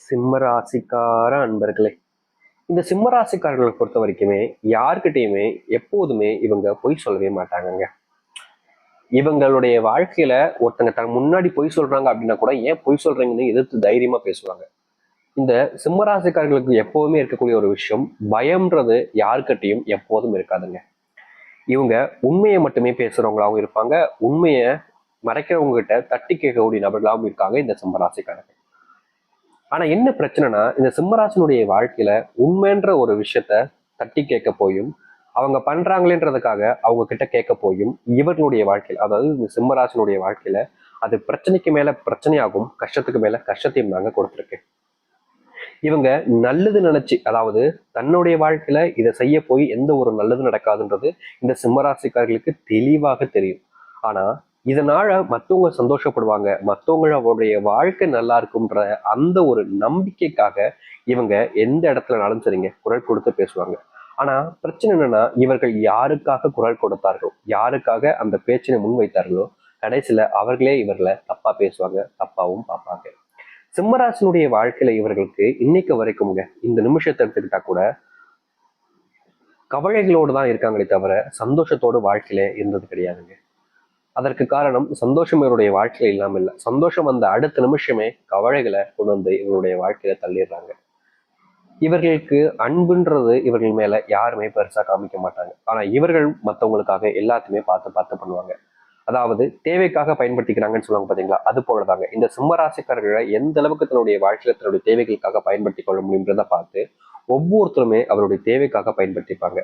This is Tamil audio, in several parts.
சிம்மராசிக்கார அன்பர்களே, இந்த சிம்மராசிக்காரர்களை பொறுத்த வரைக்குமே யார்கிட்டயுமே எப்போதுமே இவங்க பொய் சொல்லவே மாட்டாங்கங்க. இவங்களுடைய வாழ்க்கையில ஒருத்தங்க தன் முன்னாடி பொய் சொல்றாங்க அப்படின்னா கூட ஏன் பொய் சொல்றீங்கன்னு எதிர்த்து தைரியமா பேசுவாங்க. இந்த சிம்மராசிக்காரர்களுக்கு எப்போதுமே இருக்கக்கூடிய ஒரு விஷயம், பயம்ன்றது யாருக்கிட்டையும் எப்போதும் இருக்காதுங்க. இவங்க உண்மையை மட்டுமே பேசுறவங்களாகவும் இருப்பாங்க, உண்மையை மறைக்கிறவங்க கிட்ட தட்டி கேட்கக்கூடிய நபர்களாகவும் இருக்காங்க இந்த சிம்மராசிக்காரர்கள். ஆனா என்ன பிரச்சனைனா, இந்த சிம்மராசினுடைய வாழ்க்கையில உண்மைன்ற ஒரு விஷயத்த தட்டி கேட்க போயும், அவங்க பண்றாங்களேன்றதுக்காக அவங்க கிட்ட கேட்க போயும், இவர்களுடைய வாழ்க்கையில, அதாவது இந்த சிம்மராசினுடைய வாழ்க்கையில அது பிரச்சனைக்கு மேல பிரச்சனையாகும், கஷ்டத்துக்கு மேல கஷ்டத்தையும் நாங்க கொடுத்துருக்கு. இவங்க நல்லது நினைச்சு, அதாவது தன்னுடைய வாழ்க்கையில இதை செய்ய போய் எந்த ஒரு நல்லது நடக்காதுன்றது இந்த சிம்மராசிக்காரர்களுக்கு தெளிவாக தெரியும். ஆனா இதனால மற்றவங்க சந்தோஷப்படுவாங்க, மற்றவங்களுடைய வாழ்க்கை நல்லா இருக்கும்ன்ற அந்த ஒரு நம்பிக்கைக்காக இவங்க எந்த இடத்துலனாலும் சரிங்க குரல் கொடுத்து பேசுவாங்க. ஆனா பிரச்சனை என்னன்னா, இவர்கள் யாருக்காக குரல் கொடுத்தார்களோ, யாருக்காக அந்த பேச்சினை முன்வைத்தார்களோ, கடைசியில அவர்களே இவர்களை தப்பா பேசுவாங்க, தப்பாவும் பார்ப்பாங்க. சிம்மராசினுடைய வாழ்க்கையில இவர்களுக்கு இன்னைக்கு வரைக்கும்ங்க, இந்த நிமிஷத்தை எடுத்துக்கிட்டா கூட கவலைகளோடு தான் இருக்காங்களே தவிர சந்தோஷத்தோடு வாழ்க்கையில இருந்தது கிடையாதுங்க. அதற்கு காரணம் சந்தோஷம் இவருடைய வாழ்க்கையில இல்லாம இல்லை, சந்தோஷம் வந்த அடுத்த நிமிஷமே கவலைகளை கொண்டு வந்து இவருடைய வாழ்க்கையில தள்ளிடுறாங்க. இவர்களுக்கு அன்புன்றது இவர்கள் மேல யாருமே பெருசா காமிக்க மாட்டாங்க. ஆனா இவர்கள் மற்றவங்களுக்காக எல்லாத்தையுமே பார்த்து பார்த்து பண்ணுவாங்க. அதாவது தேவைக்காக பயன்படுத்திக்கிறாங்கன்னு சொல்லுவாங்க பாத்தீங்களா, அது போலதாங்க இந்த சிம்மராசிக்காரர்களை எந்த அளவுக்கு தன்னுடைய வாழ்க்கையில தன்னுடைய தேவைகளுக்காக பயன்படுத்தி கொள்ள முடியுன்றத பார்த்து ஒவ்வொருத்தருமே அவருடைய தேவைக்காக பயன்படுத்திப்பாங்க.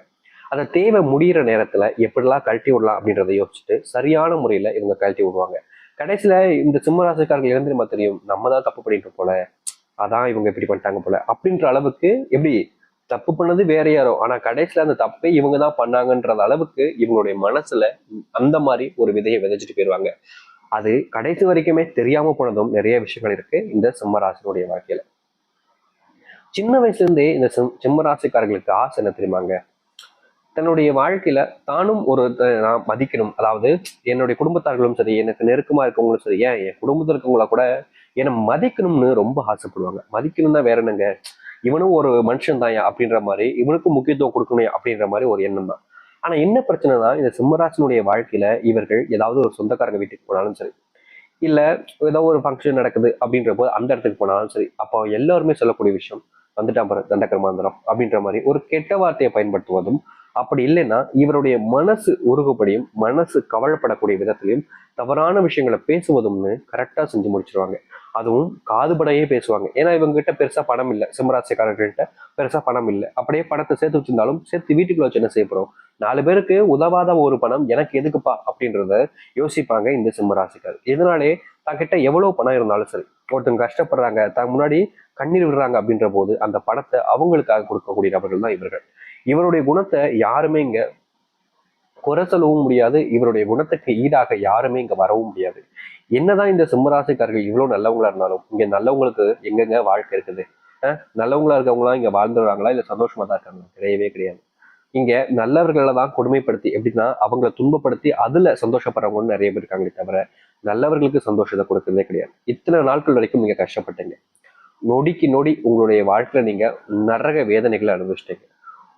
அந்த தேவை முடிகிற நேரத்துல எப்படிலாம் கழட்டி விடலாம் அப்படின்றத யோசிச்சுட்டு சரியான முறையில இவங்க கழட்டி விடுவாங்க. கடைசியில இந்த சிம்மராசிக்காரர்கள் இருந்து நம்ம தெரியும், நம்ம தான் தப்பு பண்ணிட்டு போல, அதான் இவங்க இப்படி பண்ணிட்டாங்க போல அப்படின்ற அளவுக்கு, எப்படி தப்பு பண்ணது வேற யாரோ, ஆனா கடைசியில அந்த தப்பை இவங்க தான் பண்ணாங்கன்ற அளவுக்கு இவங்களுடைய மனசுல அந்த மாதிரி ஒரு விதையை விதைச்சிட்டு போயிடுவாங்க. அது கடைசி வரைக்குமே தெரியாம போனதும் நிறைய விஷயங்கள் இருக்கு இந்த சிம்மராசினுடைய வாழ்க்கையில. சின்ன வயசுல இருந்தே இந்த சிம்மராசிக்காரர்களுக்கு ஆசை என்ன தெரியுமாங்க, தன்னுடைய வாழ்க்கையில தானும் ஒரு நான் மதிக்கணும், அதாவது என்னுடைய குடும்பத்தார்களும் சரி, எனக்கு நெருக்கமா இருக்கவங்களும் சரி, ஏன் என் குடும்பத்தில் இருக்கவங்கள கூட என்னை மதிக்கணும்னு ரொம்ப ஆசைப்படுவாங்க. மதிக்கணும்னா வேற என்னங்க, இவனும் ஒரு மனுஷன் தான் அப்படின்ற மாதிரி, இவனுக்கும் முக்கியத்துவம் கொடுக்கணும் அப்படின்ற மாதிரி ஒரு எண்ணம் தான். ஆனா என்ன பிரச்சனைனா, இந்த சிம்மராசினுடைய வாழ்க்கையில இவர்கள் ஏதாவது ஒரு சொந்தக்காரங்க வீட்டுக்கு போனாலும் சரி, இல்ல ஏதோ ஒரு ஃபங்க்ஷன் நடக்குது அப்படின்ற போது அந்த இடத்துக்கு போனாலும் சரி, அப்போ எல்லாருமே சொல்லக்கூடிய விஷயம், வந்துட்டா பாரு தண்டகர்மாந்திரம் அப்படின்ற மாதிரி ஒரு கெட்ட வார்த்தையை பயன்படுத்துவதும், அப்படி இல்லைன்னா இவருடைய மனசு உருகுபடியும் மனசு கவலைப்படக்கூடிய விதத்திலையும் தவறான விஷயங்களை பேசுவதும்னு கரெக்டா செஞ்சு முடிச்சிருவாங்க. அதுவும் காதுபடையே பேசுவாங்க. ஏன்னா இவங்க கிட்ட பெருசா பணம் இல்லை, சிம்மராசிக்காரர்கள்ட்ட பெருசா பணம் இல்லை. அப்படியே பணத்தை சேர்த்து வச்சிருந்தாலும் சேர்த்து வீட்டுக்குள்ள வச்சு என்ன செய்ய போறோம், 4 பேருக்கு உதவாத ஒரு பணம் எனக்கு எதுக்குப்பா அப்படின்றத யோசிப்பாங்க இந்த சிம்மராசிக்காரர். இதனாலே தங்கிட்ட எவ்வளவு பணம் இருந்தாலும் சரி, ஒருத்தங்க கஷ்டப்படுறாங்க, தன் முன்னாடி கண்ணீர் விடுறாங்க அப்படின்ற போது அந்த பணத்தை அவங்களுக்காக கொடுக்கக்கூடிய நபர்கள் தான் இவர்கள். இவருடைய குணத்தை யாருமே இங்க குறை சொல்லவும் முடியாது, இவருடைய குணத்துக்கு ஈடாக யாருமே இங்க வரவும் முடியாது. என்னதான் இந்த சிம்மராசிக்காரர்கள் இவ்வளவு நல்லவங்களா இருந்தாலும் இங்க நல்லவங்களுக்கு எங்கெங்க வாழ்க்கை இருக்குது? நல்லவங்களா இருக்கவங்களாம் இங்க வாழ்ந்துடுறாங்களா, இல்ல சந்தோஷமா தான் இருக்காங்களா? கிடையவே கிடையாது. இங்க நல்லவர்களை தான் கொடுமைப்படுத்தி, எப்படின்னா அவங்களை துன்பப்படுத்தி அதுல சந்தோஷப்படுறவங்க நிறைய பேர் இருக்காங்களே தவிர நல்லவர்களுக்கு சந்தோஷத்தை கொடுக்கறதே கிடையாது. இத்தனை நாட்கள் வரைக்கும் நீங்க கஷ்டப்பட்டீங்க, நொடிக்கு நொடி உங்களுடைய வாழ்க்கையில நீங்க நரக வேதனைகளை அனுபவிச்சிட்டீங்க.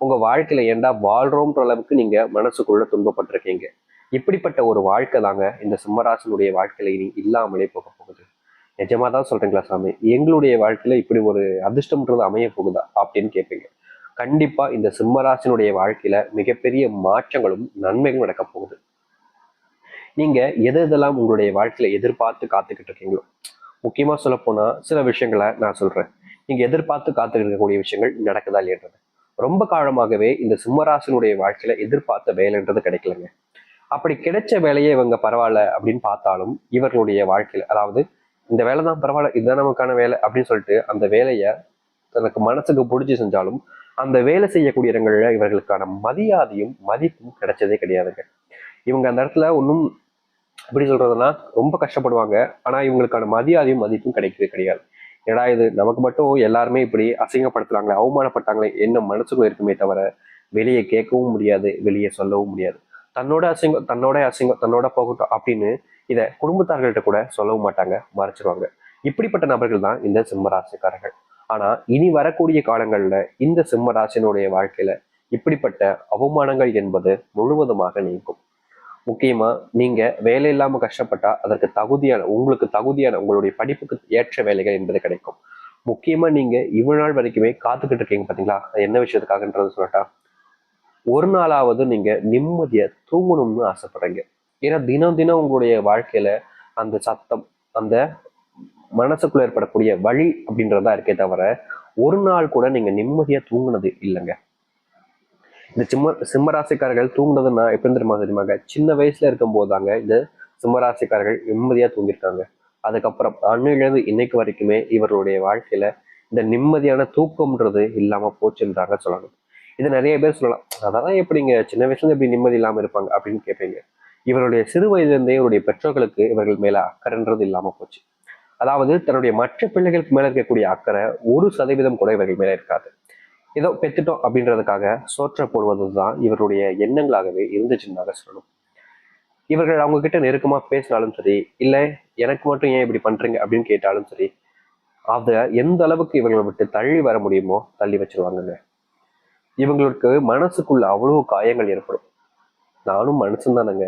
உங்க வாழ்க்கையில ஏண்டா வாழ்றோம்ன்ற அளவுக்கு நீங்க மனசுக்குள்ள துன்பப்பட்டிருக்கீங்க. இப்படிப்பட்ட ஒரு வாழ்க்கை தாங்க இந்த சிம்மராசனுடைய வாழ்க்கையில இனி இல்லாமலே போக போகுது. நிஜமா தான் சொல்றீங்களா சாமி, எங்களுடைய வாழ்க்கையில இப்படி ஒரு அதிர்ஷ்டம்ன்றது அமைய போகுதா அப்படின்னு கேட்பீங்க. கண்டிப்பா இந்த சிம்மராசினுடைய வாழ்க்கையில மிகப்பெரிய மாற்றங்களும் நன்மைகளும் நடக்க போகுது. நீங்க எதெல்லாம் உங்களுடைய வாழ்க்கையில எதிர்பார்த்து காத்துக்கிட்டு இருக்கீங்களோ, முக்கியமா சொல்ல போனா சில விஷயங்களை நான் சொல்றேன். நீங்க எதிர்பார்த்து காத்துக்கிட்டு இருக்கக்கூடிய விஷயங்கள் நடக்குதா இல்லையன்றது. ரொம்ப காலமாகவே இந்த சிம்மராசினுடைய வாழ்க்கையில எதிர்பார்த்த வேலைன்றது கிடைக்கலங்க. அப்படி கிடைச்ச வேலையை இவங்க பரவாயில்ல அப்படின்னு பார்த்தாலும் இவர்களுடைய வாழ்க்கையில, அதாவது இந்த வேலை தான் பரவாயில்ல, இதுதான் நமக்கான வேலை அப்படின்னு சொல்லிட்டு அந்த வேலையை தனக்கு மனசுக்கு பிடிச்சி செஞ்சாலும் அந்த வேலை செய்யக்கூடிய இடங்கள்ல இவர்களுக்கான மரியாதையும் மதிப்பும் கிடைச்சதே கிடையாதுங்க. இவங்க அந்த இடத்துல ஒன்றும் எப்படி சொல்றதுன்னா ரொம்ப கஷ்டப்படுவாங்க, ஆனா இவங்களுக்கான மரியாதையும் மதிப்பும் கிடைக்கவே கிடையாது. ஏடா இது நமக்கு மட்டும் எல்லாருமே இப்படி அசிங்கப்படுத்துறாங்களே, அவமானப்பட்டாங்களே என்ன மனசுக்குள்ள இருக்குமே தவிர வெளியே கேட்கவும் முடியாது, வெளியே சொல்லவும் முடியாது. தன்னோட அசிங்கம் தன்னோட அசிங்கம் தன்னோட போகட்டும் அப்படின்னு இதை குடும்பத்தார்கள்ட்ட கூட சொல்லவும் மாட்டாங்க, மறைச்சிருவாங்க. இப்படிப்பட்ட நபர்கள் தான் இந்த சிம்மராசிக்காரர்கள். ஆனா இனி வரக்கூடிய காலங்கள்ல இந்த சிம்ம ராசினுடைய வாழ்க்கையில இப்படிப்பட்ட அவமானங்கள் என்பது முழுவதுமாக நீங்கும். முக்கியமா நீங்க வேலை இல்லாம கஷ்டப்பட்டா அதற்கு தகுதியான உங்களுடைய படிப்புக்கு ஏற்ற வேலைகள் என்பது கிடைக்கும். முக்கியமா நீங்க இவ்வளவு நாள் வரைக்குமே காத்துக்கிட்டு இருக்கீங்க பாத்தீங்களா, என்ன விஷயத்துக்காகன்றது சொல்லட்டா. ஒரு நாளாவது நீங்க நிம்மதியா தூங்கணும்னு ஆசைப்படுறீங்க. ஏன்னா தினம் தினம் உங்களுடைய வாழ்க்கையில அந்த சத்தம், அந்த மனசுக்குள்ள ஏற்படக்கூடிய வழி அப்படின்றதா இருக்கே தவிர ஒரு நாள் கூட நீங்க நிம்மதியா தூங்குனது இல்லைங்க. இந்த சிம்மராசிக்காரர்கள் தூங்குனதுன்னா எப்படி தெரியுமாங்க, சின்ன வயசுல இருக்கும் போதாங்க இந்த சிம்மராசிக்காரர்கள் நிம்மதியா தூங்கியிருக்காங்க. அதுக்கப்புறம் அன்னிலிருந்து இன்னைக்கு வரைக்குமே இவர்களுடைய வாழ்க்கையில இந்த நிம்மதியான தூக்கம்ன்றது இல்லாம போச்சுன்றாங்க சொல்லணும். இது நிறைய பேர் சொல்லலாம், அதான் எப்படிங்க சின்ன வயசுல இருந்து எப்படி நிம்மதி இல்லாம இருப்பாங்க அப்படின்னு கேட்பீங்க. இவருடைய சிறு வயதிலிருந்தே இவருடைய பெற்றோர்களுக்கு இவர்கள் மேல அக்கறைன்றது இல்லாம போச்சு. அதாவது தன்னுடைய மற்ற பிள்ளைகளுக்கு மேல இருக்கக்கூடிய அக்கறை 1% கூட இவர்கள் மேல இருக்காது. ஏதோ பெத்துட்டோம் அப்படின்றதுக்காக சோற்ற போடுவதுதான் இவருடைய எண்ணங்களாகவே இருந்துச்சுன்னாக சொல்லணும். இவர்கள் அவங்க கிட்ட நெருக்கமா பேசினாலும் சரி, இல்ல எனக்கு மட்டும் ஏன் இப்படி பண்றீங்க அப்படின்னு கேட்டாலும் சரி, அத எந்த அளவுக்கு இவங்களை விட்டு தள்ளி வர முடியுமோ தள்ளி வச்சிருவாங்கங்க. இவங்களுக்கு மனசுக்குள்ள அவ்வளவு காயங்கள் ஏற்படும். நானும் மனுஷன் தானேங்க,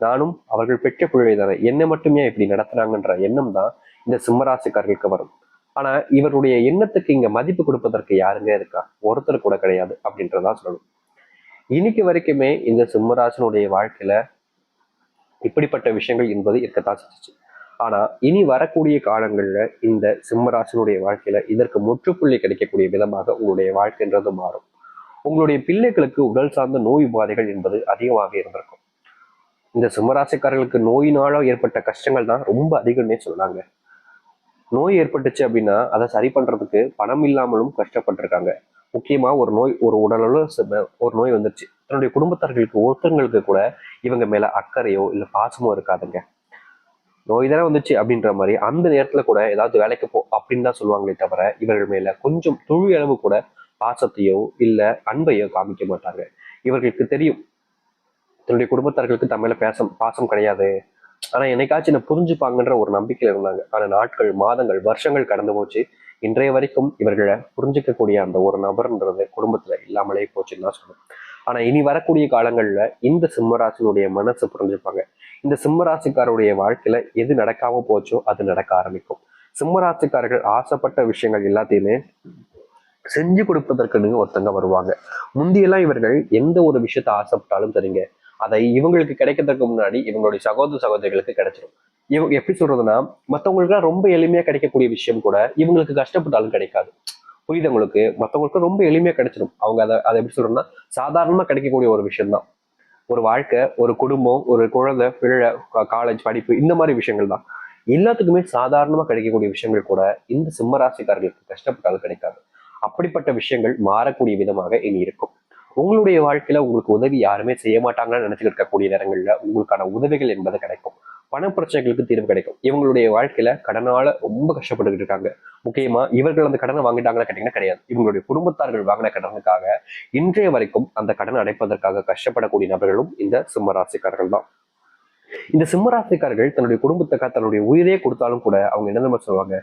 நானும் அவர்கள் பெற்ற பிள்ளை தானே, என்னை மட்டுமே இப்படி நடத்துறாங்கன்ற எண்ணம் தான் இந்த சிம்மராசிக்காரர்களுக்கு வரும். ஆனா இவருடைய எண்ணத்துக்கு இங்க மதிப்பு கொடுப்பதற்கு யாருங்க இருக்கா, ஒருத்தர் கூட கிடையாது அப்படின்றதா சொல்லணும். இன்னைக்கு வரைக்குமே இந்த சிம்மராசனுடைய வாழ்க்கையில இப்படிப்பட்ட விஷயங்கள் என்பது இருக்கத்தான் செஞ்சுச்சு. ஆனா இனி வரக்கூடிய காலங்கள்ல இந்த சிம்மராசனுடைய வாழ்க்கையில இதற்கு முற்றுப்புள்ளி கிடைக்கக்கூடிய விதமாக உங்களுடைய வாழ்க்கைன்றது மாறும். உங்களுடைய பிள்ளைகளுக்கு உடல் சார்ந்த நோய் உபாதைகள் என்பது அதிகமாக இருந்திருக்கும். இந்த சிம்மராசிக்காரர்களுக்கு நோயினால ஏற்பட்ட கஷ்டங்கள் தான் ரொம்ப அதிகம்னே சொன்னாங்க. நோய் ஏற்பட்டுச்சு அப்படின்னா அதை சரி பண்றதுக்கு பணம் இல்லாமலும் கஷ்டப்பட்டிருக்காங்க. முக்கியமா ஒரு உடலளவு ஒரு நோய் வந்துருச்சு, தன்னுடைய குடும்பத்தார்களுக்கு ஒருத்தங்களுக்கு கூட இவங்க மேல அக்கறையோ இல்ல பாசமோ இருக்காதுங்க. நோய் தானே வந்துச்சு அப்படின்ற மாதிரி அந்த நேரத்துல கூட ஏதாவது வேலைக்கு போ அப்படின்னு தான் சொல்லுவாங்களே தவிர இவர்கள் மேல கொஞ்சம் துளி அளவு கூட பாசத்தையோ இல்ல அன்பையோ காமிக்க மாட்டாங்க. இவர்களுக்கு தெரியும் தன்னுடைய குடும்பத்தார்களுக்கு தம் மேல பாசம் கிடையாது, ஆனா என்னைக்காச்சும் என்ன புரிஞ்சுப்பாங்கன்ற ஒரு நம்பிக்கையில இருந்தாங்க. ஆனா நாட்கள், மாதங்கள், வருஷங்கள் கடந்து போச்சு. இன்றைய வரைக்கும் இவர்களை புரிஞ்சுக்கக்கூடிய அந்த ஒரு நபர்ன்றது குடும்பத்துல இல்லாமலே போச்சுன்னு தான் சொல்லணும். ஆனா இனி வரக்கூடிய காலங்கள்ல இந்த சிம்மராசினுடைய மனசு புரிஞ்சுப்பாங்க. இந்த சிம்மராசிக்காரருடைய வாழ்க்கையில எது நடக்காம போச்சோ அது நடக்க ஆரம்பிக்கும். சிம்மராசிக்காரர்கள் ஆசைப்பட்ட விஷயங்கள் எல்லாத்தையுமே செஞ்சு கொடுப்பதற்குன்னு ஒருத்தங்க வருவாங்க. முந்தியெல்லாம் இவர்கள் எந்த ஒரு விஷயத்த ஆசைப்பட்டாலும் சரிங்க, அதை இவங்களுக்கு கிடைக்கிறதுக்கு முன்னாடி இவங்களுடைய சகோதரிகளுக்கு கிடைச்சிடும். இவங்க எப்படி சொல்றதுன்னா, மற்றவங்களுக்கு ரொம்ப எளிமையா கிடைக்கக்கூடிய விஷயம் கூட இவங்களுக்கு கஷ்டப்பட்டாலும் கிடைக்காது. புரியுது உங்களுக்கு? மற்றவங்களுக்கு ரொம்ப எளிமையா கிடைச்சிடும். அவங்க அதை எப்படி சொல்றோம்னா சாதாரணமா கிடைக்கக்கூடிய ஒரு விஷயம் தான். ஒரு வாழ்க்கை, ஒரு குடும்பம், ஒரு குழந்தை, பிள்ளை, காலேஜ் படிப்பு, இந்த மாதிரி விஷயங்கள் தான் எல்லாத்துக்குமே சாதாரணமா கிடைக்கக்கூடிய விஷயங்கள் கூட இந்த சிம்மராசிக்காரர்களுக்கு கஷ்டப்பட்டாலும் கிடைக்காது. அப்படிப்பட்ட விஷயங்கள் மாறக்கூடிய விதமாக இனி இருக்கும். உங்களுடைய வாழ்க்கையில உங்களுக்கு உதவி யாருமே செய்ய மாட்டாங்கன்னு நினைச்சுட்டு இருக்கக்கூடிய நேரங்கள்ல உங்களுக்கான உதவிகள் என்பது கிடைக்கும். பண பிரச்சனைகளுக்கு தீர்வு கிடைக்கும். இவங்களுடைய வாழ்க்கையில கடனால ரொம்ப கஷ்டப்பட்டுக்கிட்டு இருக்காங்க. முக்கியமா இவர்கள் அந்த கடனை வாங்கிட்டாங்கன்னு கேட்டீங்கன்னா கிடையாது. இவங்களுடைய குடும்பத்தார்கள் வாங்கின கடனுக்காக இன்றைய வரைக்கும் அந்த கடன் அடைப்பதற்காக கஷ்டப்படக்கூடிய நபர்களும் இந்த சிம்மராசிக்காரர்கள் தான். இந்த சிம்மராசிக்காரர்கள் தன்னுடைய குடும்பத்துக்காக தன்னுடைய உயிரே கொடுத்தாலும் கூட அவங்க என்ன சொல்லுவாங்க,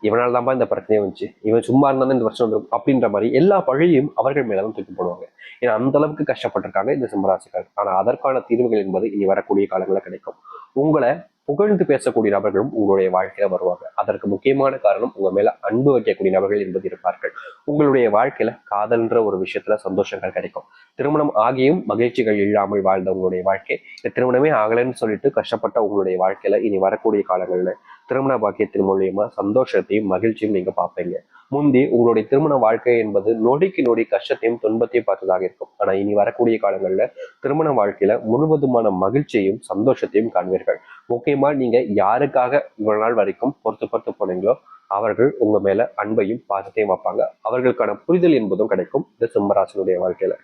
இவனால தான்ப்பா இந்த பிரச்சனையே வந்துச்சு, இவன் சும்மா இருந்தாலும் இந்த பிரச்சனை வந்துடும் அப்படின்ற மாதிரி எல்லா பழியும் அவர்கள் மேலும் தூக்கி போடுவாங்க. ஏன்னா அந்த அளவுக்கு கஷ்டப்பட்டிருக்காங்க இந்த சிம்மராசிக்காரர். ஆனா அதற்கான தீர்வுகள் என்பது இனி வரக்கூடிய காலங்களில் கிடைக்கும். உங்களை புகழ்ந்து பேசக்கூடிய நபர்களும் உங்களுடைய வாழ்க்கையில வருவாங்க. அதற்கு முக்கியமான காரணம் உங்க மேல அன்பு வைக்கக்கூடிய நபர்கள் என்பது இருப்பார்கள். உங்களுடைய வாழ்க்கையில காதல்ன்ற ஒரு விஷயத்துல சந்தோஷங்கள் கிடைக்கும். திருமணம் ஆகியும் மகிழ்ச்சிகள் இல்லாமல் வாழ்ந்த உங்களுடைய வாழ்க்கை, இந்த திருமணமே ஆகலைன்னு சொல்லிட்டு கஷ்டப்பட்ட உங்களுடைய வாழ்க்கையில இனி வரக்கூடிய காலங்கள்ல திருமண பாக்கியத்தின் மூலியமா சந்தோஷத்தையும் மகிழ்ச்சியும் நீங்க பார்ப்பீங்க. முந்தி உங்களுடைய திருமண வாழ்க்கை என்பது நொடிக்கு நொடி கஷ்டத்தையும் துன்பத்தையும் பார்த்ததாக இருக்கும். ஆனா இனி வரக்கூடிய காலங்கள்ல திருமண வாழ்க்கையில முழுவதுமான மகிழ்ச்சியையும் சந்தோஷத்தையும் காண்பீர்கள். முக்கியமா நீங்க யாருக்காக இவ்வளவு நாள் வரைக்கும் பொறுத்து போனீங்களோ அவர்கள் உங்க மேல அன்பையும் பாசத்தையும் வைப்பாங்க. அவர்களுக்கான புரிதல் என்பதும் கிடைக்கும் இந்த சிம்மராசனுடைய வாழ்க்கையில.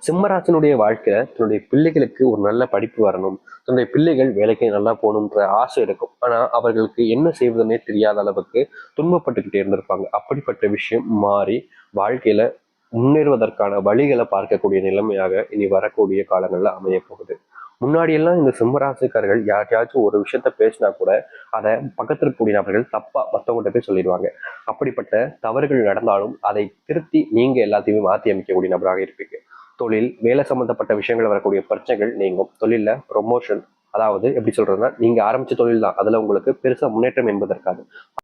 சிம்மராசனுடைய வாழ்க்கையில தன்னுடைய பிள்ளைகளுக்கு ஒரு நல்ல படிப்பு வரணும், தன்னுடைய பிள்ளைகள் வேலைக்கு நல்லா போகணுன்ற ஆசை இருக்கும். ஆனா அவர்களுக்கு என்ன செய்வதுன்னே தெரியாத அளவுக்கு துன்பப்பட்டுக்கிட்டே இருந்திருப்பாங்க. அப்படிப்பட்ட விஷயம் மாறி வாழ்க்கையில முன்னேறுவதற்கான வழிகளை பார்க்கக்கூடிய நிலைமையாக இனி வரக்கூடிய காலங்கள்ல அமைய போகுது. முன்னாடி எல்லாம் இந்த சிம்மராசிக்காரர்கள் யார்யாச்சும் ஒரு விஷயத்த பேசினா கூட அதை பக்கத்தில் இருக்கக்கூடிய நபர்கள் தப்பா மற்றவங்கள்ட்ட போய் சொல்லிடுவாங்க. அப்படிப்பட்ட தவறுகள் நடந்தாலும் அதை திருத்தி நீங்க எல்லாத்தையுமே மாற்றி அமைக்கக்கூடிய நபராக இருப்பீங்க. தொழில், வேலை சம்பந்தப்பட்ட விஷயங்கள் வரக்கூடிய பிரச்சனைகள் நீங்கும். தொழில்ல ப்ரொமோஷன், அதாவது எப்படி சொல்றதுன்னா, நீங்க ஆரம்பிச்ச தொழில் தான், அதுல உங்களுக்கு பெருசா முன்னேற்றம் என்பதற்காது.